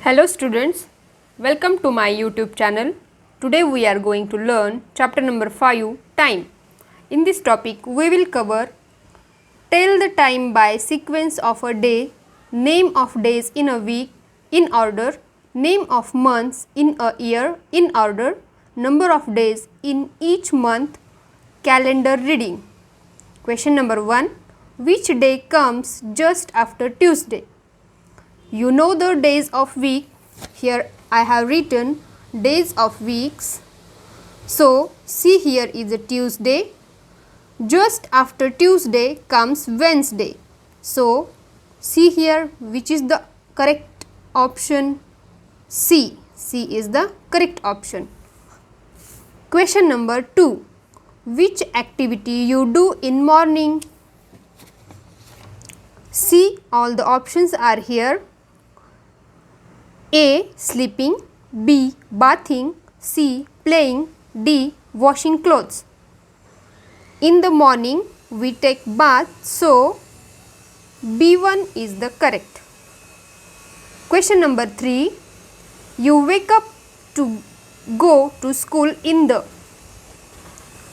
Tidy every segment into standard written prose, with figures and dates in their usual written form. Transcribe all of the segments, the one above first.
Hello students, welcome to my YouTube channel. Today we are going to learn chapter number 5, time. In this topic we will cover tell the time by sequence of a day, name of days in a week in order, name of months in a year in order, number of days in each month, calendar reading. Question number 1. Which day comes just after Tuesday? You know the days of week. Here I have written days of weeks. So see, here is a Tuesday. Just after Tuesday comes Wednesday. So see here, which is the correct option? C. C is the correct option. Question number 2. Which activity you do in morning? See, all the options are here. A. Sleeping, B. Bathing, C. Playing, D. Washing clothes. In the morning we take bath, so B1 is the correct. Question number 3. You wake up to go to school in the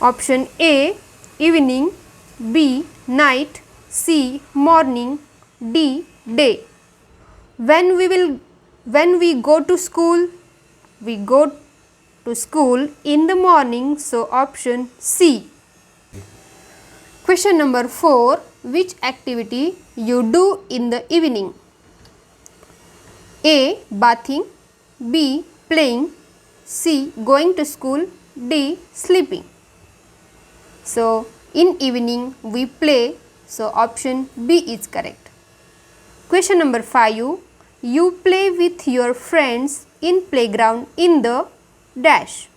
option A. Evening, B. Night, C. Morning, D. Day. When we go to school, we go to school in the morning, so option C. Question number 4. Which activity you do in the evening? A. Bathing, B. Playing, C. Going to school, D. Sleeping. So in evening we play, so option B is correct. Question number 5. You play with your friends in playground in the dash.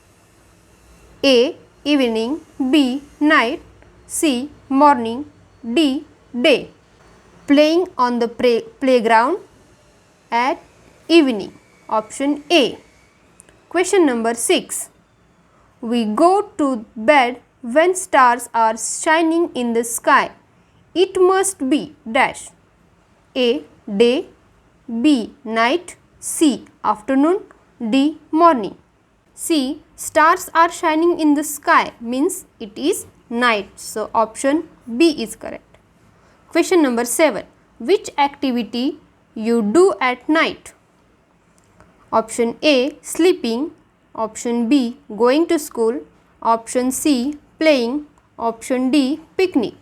A. Evening, B. Night, C. Morning, D. Day. Playing on the playground at evening. Option A. Question number 6. We go to bed when stars are shining in the sky. It must be dash. A. Day, B. Night, C. Afternoon, D. Morning. C. Stars are shining in the sky means it is night, so option B is correct. Question number 7. Which activity you do at night? Option A. Sleeping, option B. Going to school, option C. Playing, option D. Picnic.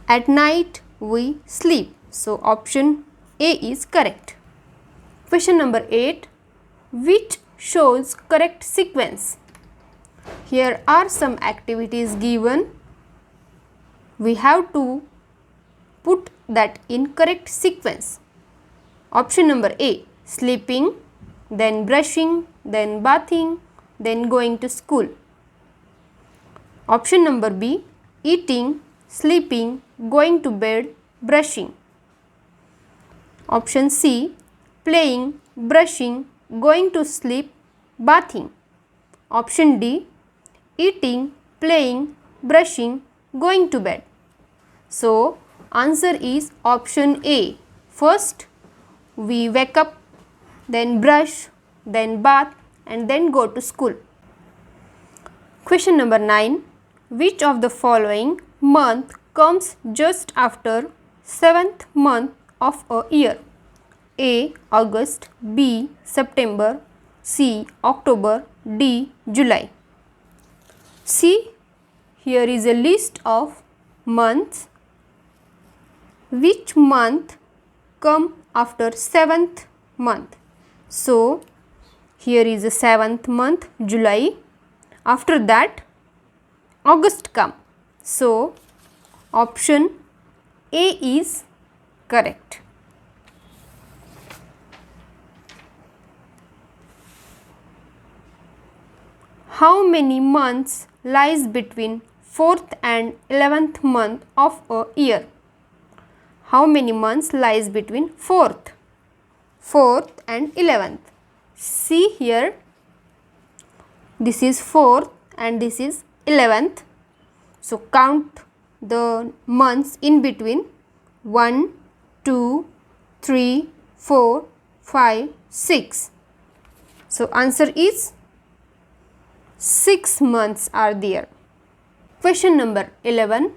At night we sleep, so option A is correct. Question number 8. Which shows correct sequence? Here are some activities given. We have to put that in correct sequence. Option number A. Sleeping, then brushing, then bathing, then going to school. Option number B. Eating, sleeping, going to bed, brushing. Option C. Playing, brushing, going to sleep, bathing. Option D. Eating, playing, brushing, going to bed. So answer is option A. First we wake up, then brush, then bath, and then go to school. Question number 9. Which of the following month comes just after 7th month of a year? A. August, B. September, C. October, D. July. See, here is a list of months. Which month come after 7th month? So here is the 7th month, July. After that August come. So option A is correct. How many months lies between 4th and 11th month of a year? How many months lies between 4th and 11th? See here, this is 4th and this is 11th. So count the months in between. 1, 2, 3, 4, 5, 6. So answer is 6 months are there. Question number 11.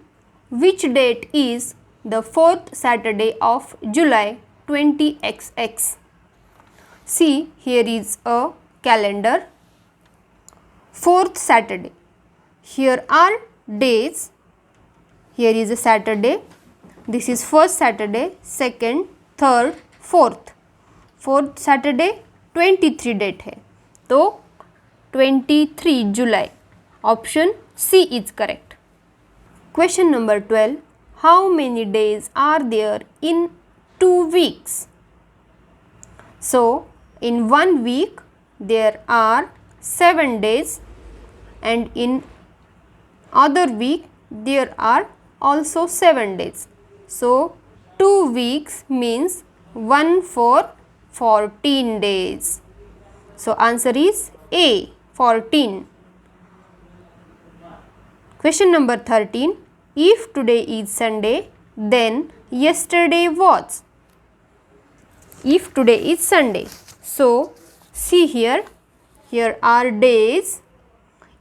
Which date is the 4th Saturday of July 20XX? See, here is a calendar. 4th Saturday. Here are days. Here is a Saturday. This is first Saturday, second, third, fourth. 4th Saturday 23 date है, तो 23 जुलाई option C is correct. Question number 12. How many days are there in 2 weeks? So, in 1 week there are 7 days and in other week there are also 7 days. So, 2 weeks means 1 for 14 days. So, answer is A, 14. Question number 13. If today is Sunday, then yesterday was. If today is Sunday. So, see here. Here are days.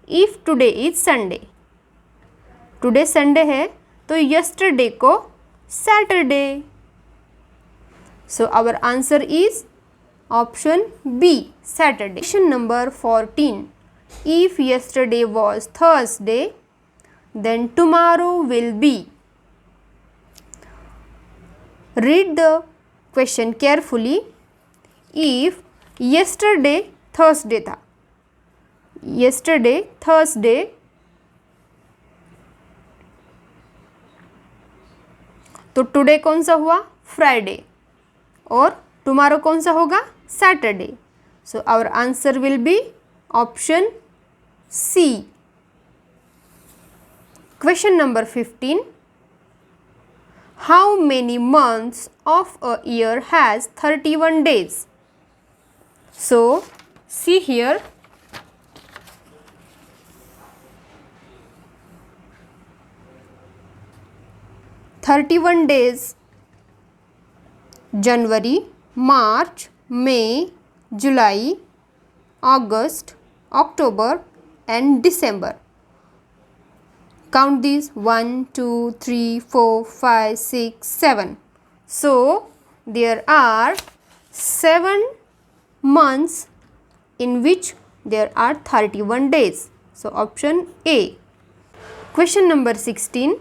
If today is Sunday. Today Sunday है, तो yesterday को Saturday. So, our answer is option B, Saturday. Question number 14. If yesterday was Thursday, then tomorrow will be. Read the question carefully. If yesterday Thursday था, yesterday Thursday, तो today कौन सा हुआ? Friday. और tomorrow कौन सा होगा? Saturday. So our answer will be option C. Question number 15. How many months of a year has 31 days? So, see here. (31 days) January, March, May, July, August, October and December. Count these 1, 2, 3, 4, 5, 6, 7. So, there are 7 months in which there are 31 days. So, option A. Question number 16.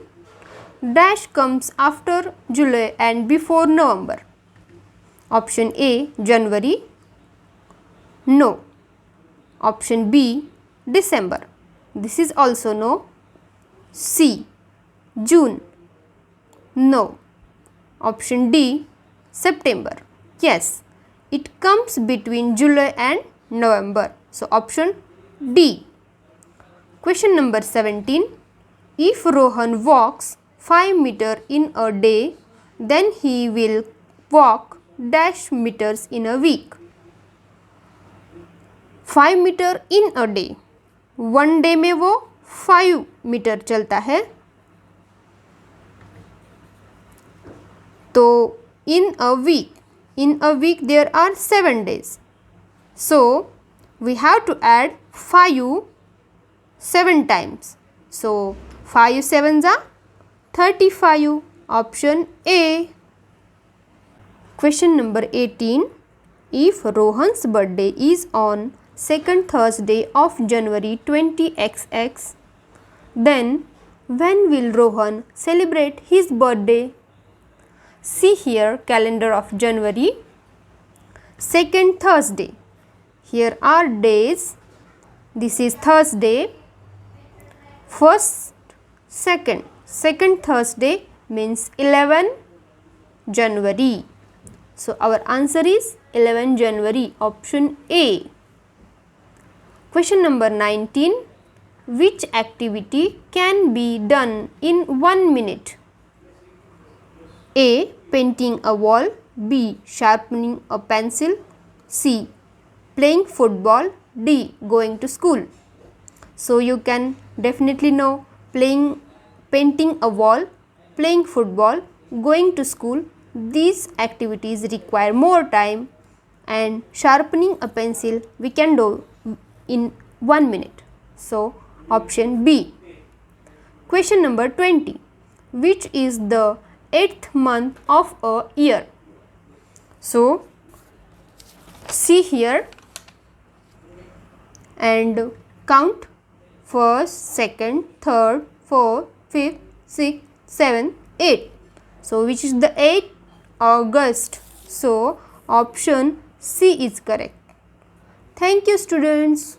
Dash comes after July and before November. Option A, January. No. Option B, December. This is also no. C, June. No. Option D, September. Yes, it comes between July and November. So, option D. Question number 17. If Rohan walks 5 meters in a day, then he will walk dash meters in a week. 5 metre in a day. 1 day में वो 5 metre चलता है. तो in a week there are 7 days. So, we have to add 5 7 times. So, 5 sevens are 35. Option A. Question number 18. If Rohan's birthday is on second Thursday of January 20XX, then when will Rohan celebrate his birthday? See here calendar of January. Second Thursday. Here are days. This is Thursday. First, second. Second Thursday means 11 January. So, our answer is 11 January. Option A. Question number 19. Which activity can be done in 1 minute? A. Painting a wall. B. Sharpening a pencil. C. Playing football. D. Going to school. So, you can definitely know painting a wall, playing football, going to school. These activities require more time and sharpening a pencil we can do in 1 minute. So option B. Question number 20. Which is the 8th month of a year? So see here and count first, second, third, fourth, fifth, sixth, seventh, eighth. So which is the 8th? August. So option C is correct. Thank you, students.